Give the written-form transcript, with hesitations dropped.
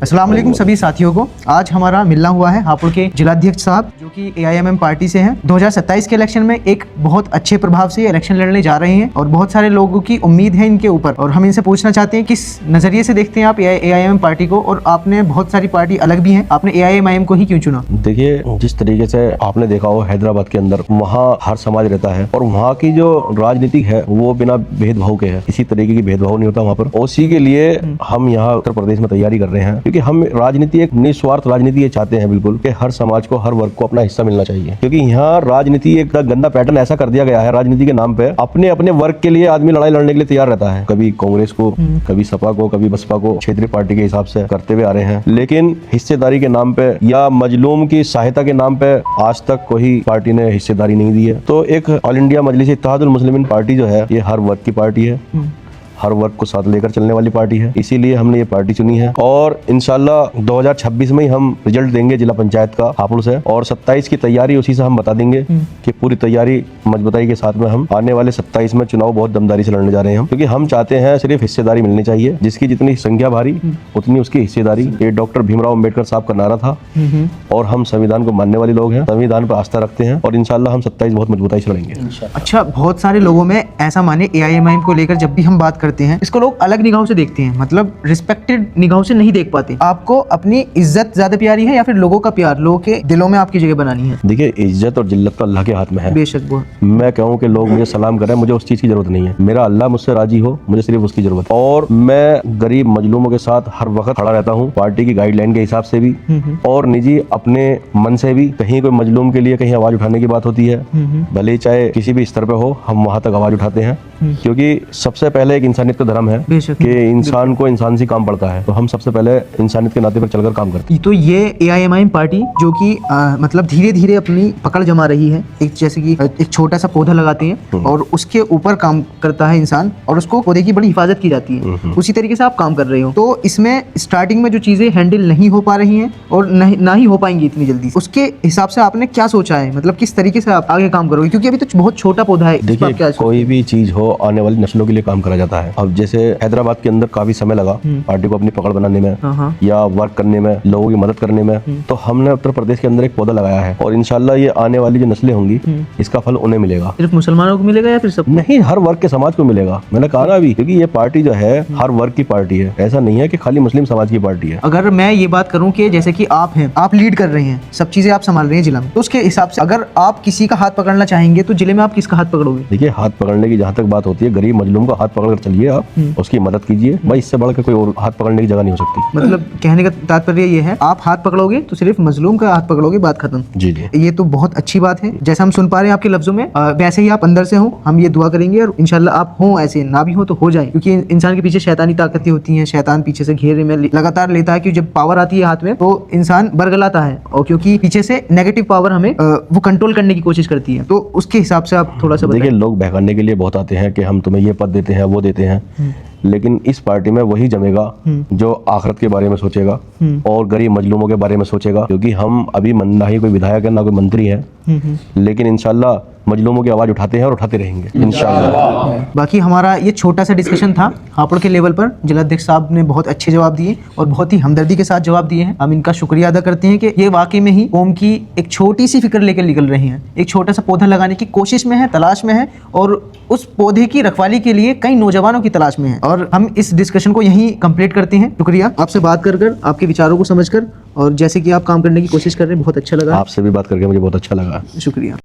अस्सलाम वालेकुम सभी साथियों को। आज हमारा मिलना हुआ है हापुड़ के जिलाध्यक्ष साहब जो कि AIMM पार्टी से हैं। 2027 के इलेक्शन में एक बहुत अच्छे प्रभाव से इलेक्शन लड़ने जा रहे हैं और बहुत सारे लोगों की उम्मीद है इनके ऊपर। और हम इनसे पूछना चाहते हैं किस नजरिए से देखते हैं आप AIMM पार्टी को, और आपने बहुत सारी पार्टी अलग भी हैं, आपने AIMM को ही क्यों चुना? देखिए, जिस तरीके से आपने देखा हो हैदराबाद के अंदर वहाँ हर समाज रहता है और वहाँ की जो राजनीति है वो बिना भेदभाव के है, किसी तरीके की भेदभाव नहीं होता वहाँ पर। उसी के लिए हम यहाँ उत्तर प्रदेश में तैयारी कर रहे हैं, क्योंकि हम राजनीति एक निस्वार्थ राजनीति ये चाहते हैं बिल्कुल कि हर समाज को, हर वर्ग को अपना हिस्सा मिलना चाहिए। क्योंकि यहाँ राजनीति एक गंदा पैटर्न ऐसा कर दिया गया है, राजनीति के नाम पे अपने अपने वर्ग के लिए आदमी लड़ाई लड़ने के लिए तैयार रहता है, कभी कांग्रेस को, कभी सपा को, कभी बसपा को क्षेत्रीय पार्टी के हिसाब से करते हुए आ रहे हैं। लेकिन हिस्सेदारी के नाम पे या मजलूम की सहायता के नाम पे आज तक कोई पार्टी ने हिस्सेदारी नहीं दी है। तो एक ऑल इंडिया मजलिस इत्तेहादुल मुस्लिमीन पार्टी जो है ये हर वर्ग की पार्टी है, हर वर्ग को साथ लेकर चलने वाली पार्टी है, इसीलिए हमने ये पार्टी चुनी है। और इंशाल्लाह 2026 में ही हम रिजल्ट देंगे जिला पंचायत का हापुड़ से, और 27 की तैयारी उसी से हम बता देंगे कि पूरी तैयारी मजबूताई के साथ में हम आने वाले 27 में चुनाव बहुत दमदारी से लड़ने जा रहे हैं। क्योंकि हम चाहते हैं सिर्फ हिस्सेदारी मिलनी चाहिए, जिसकी जितनी संख्या भारी उतनी उसकी हिस्सेदारी। ये डॉक्टर भीमराव अम्बेडकर साहब का नारा था और हम संविधान को मानने वाले लोग हैं, संविधान पर आस्था रखते हैं और इंशाल्लाह हम 27 बहुत मजबूताई से लड़ेंगे। अच्छा, बहुत सारे लोगों में ऐसा माने AIMM को लेकर जब भी हम बात करते हैं इसको लोग अलग निगाहों से देखते हैं, मतलब रिस्पेक्टेड निगाहों से नहीं देख पाते। आपको अपनी इज्जत ज्यादा प्यारी है या फिर लोगों का प्यार, लोगों के दिलों में आपकी जगह बनानी है? देखिए, इज्जत और जिल्लत तो अल्लाह के हाथ में है। बेशक वो मैं कहूँ कि लोग मुझे सलाम करें, मुझे उस चीज की जरूरत नहीं है। मेरा अल्लाह मुझसे राजी हो, मुझे सिर्फ उसकी जरूरत है। और मैं गरीब मजलूमों के साथ हर वक्त खड़ा रहता हूँ, पार्टी की गाइडलाइन के हिसाब से भी और निजी अपने मन से भी। कहीं कोई मजलूम के लिए कहीं आवाज उठाने की बात होती है, भले चाहे किसी भी स्तर पे हो, हम वहां तक आवाज उठाते हैं। क्योंकि सबसे पहले एक इंसानियत का धर्म है कि इंसान को इंसान से काम पड़ता है, तो हम सबसे पहले इंसानियत के नाते पर चलकर काम करते हैं। तो ये AIMM पार्टी जो कि मतलब धीरे धीरे अपनी पकड़ जमा रही है, एक जैसे कि एक छोटा सा पौधा लगाते हैं और उसके ऊपर काम करता है इंसान और उसको पौधे की बड़ी हिफाजत की जाती है, उसी तरीके से आप काम कर रहे हो। तो इसमें स्टार्टिंग में जो चीजें हैंडल नहीं हो पा रही हैं और ना ही हो पाएंगी इतनी जल्दी, उसके हिसाब से आपने क्या सोचा है, मतलब किस तरीके से आप आगे काम करोगे? क्योंकि अभी तो बहुत छोटा पौधा है। देखिए, कोई भी चीज हो आने वाली नस्लों के लिए काम करा जाता है। अब जैसे हैदराबाद के अंदर काफी समय लगा पार्टी को अपनी पकड़ बनाने में या वर्क करने में, लोगों की मदद करने में, तो हमने उत्तर प्रदेश के अंदर एक पौधा लगाया है और इंशाल्लाह ये आने वाली जो नस्लें होंगी इसका फल उन्हें मिलेगा। सिर्फ मुसलमानों को मिलेगा या फिर सब? नहीं, हर वर्ग के समाज को मिलेगा। मैंने कहा ना अभी, क्योंकि ये पार्टी जो है हर वर्ग की पार्टी है, ऐसा नहीं है कि खाली मुस्लिम समाज की पार्टी है। अगर मैं ये बात करूं कि जैसे कि आप हैं, आप लीड कर रहे हैं, सब चीजें आप संभाल रहे हैं जिला में, तो उसके हिसाब से अगर आप किसी का हाथ पकड़ना चाहेंगे तो जिले में आप किसका हाथ पकड़ोगे? देखिए, हाथ पकड़ने की जहाँ तक बात होती है, गरीब मजलूम का हाथ पकड़ कर चलिए आप, उसकी मदद कीजिए भाई, इससे बढ़कर कोई और हाथ पकड़ने की जगह नहीं हो सकती। मतलब कहने का तात्पर्य ये है, आप हाथ पकड़ोगे तो सिर्फ मजलूम का हाथ पकड़ोगे, बात खत्म। जी जी, ये तो बहुत अच्छी बात है। जैसा हम सुन पा रहे हैं आपके लफ्जों में, वैसे ही आप अंदर से हो, हम ये दुआ करेंगे और इंशाल्लाह आप हो, ऐसे ना भी हो तो हो जाए। क्योंकि इंसान के पीछे शैतानी ताकतें होती हैं, शैतान पीछे से घेरे में लगातार लेता है कि जब पावर आती है हाथ में तो इंसान बरगलाता है, और क्योंकि पीछे से नेगेटिव पावर हमें वो कंट्रोल करने की कोशिश करती है। तो उसके हिसाब से आप थोड़ा सा देखिए, लोग बहकाने के लिए बहुत आते हैं कि हम तुम्हें ये पद देते हैं, वो देते हैं, लेकिन इस पार्टी में वही जमेगा जो आखिरत के बारे में सोचेगा और गरीब मजलूमों के बारे में सोचेगा। क्योंकि हम अभी ना ही कोई विधायक है, ना कोई मंत्री है, लेकिन इंशाल्लाह मजलूमों की आवाज उठाते हैं और उठाते रहेंगे इंशाल्लाह। बाकी हमारा ये छोटा सा डिस्कशन था हापुड़ के लेवल पर। जिलाध्यक्ष साहब ने बहुत अच्छे जवाब दिए और बहुत ही हमदर्दी के साथ जवाब दिए हैं। हम इनका शुक्रिया अदा करते हैं कि ये वाकई में ही कौम की एक छोटी सी फिक्र लेकर निकल रहे हैं, एक छोटा सा पौधा लगाने की कोशिश में है, तलाश में है, और उस पौधे की रखवाली के लिए कई नौजवानों की तलाश में है। और हम इस डिस्कशन को यहीं कंप्लीट करते हैं। शुक्रिया आपसे बात कर आपके विचारों को समझकर, और जैसे कि आप काम करने की कोशिश कर रहे हैं, बहुत अच्छा लगा। आपसे भी बात करके मुझे बहुत अच्छा लगा। शुक्रिया।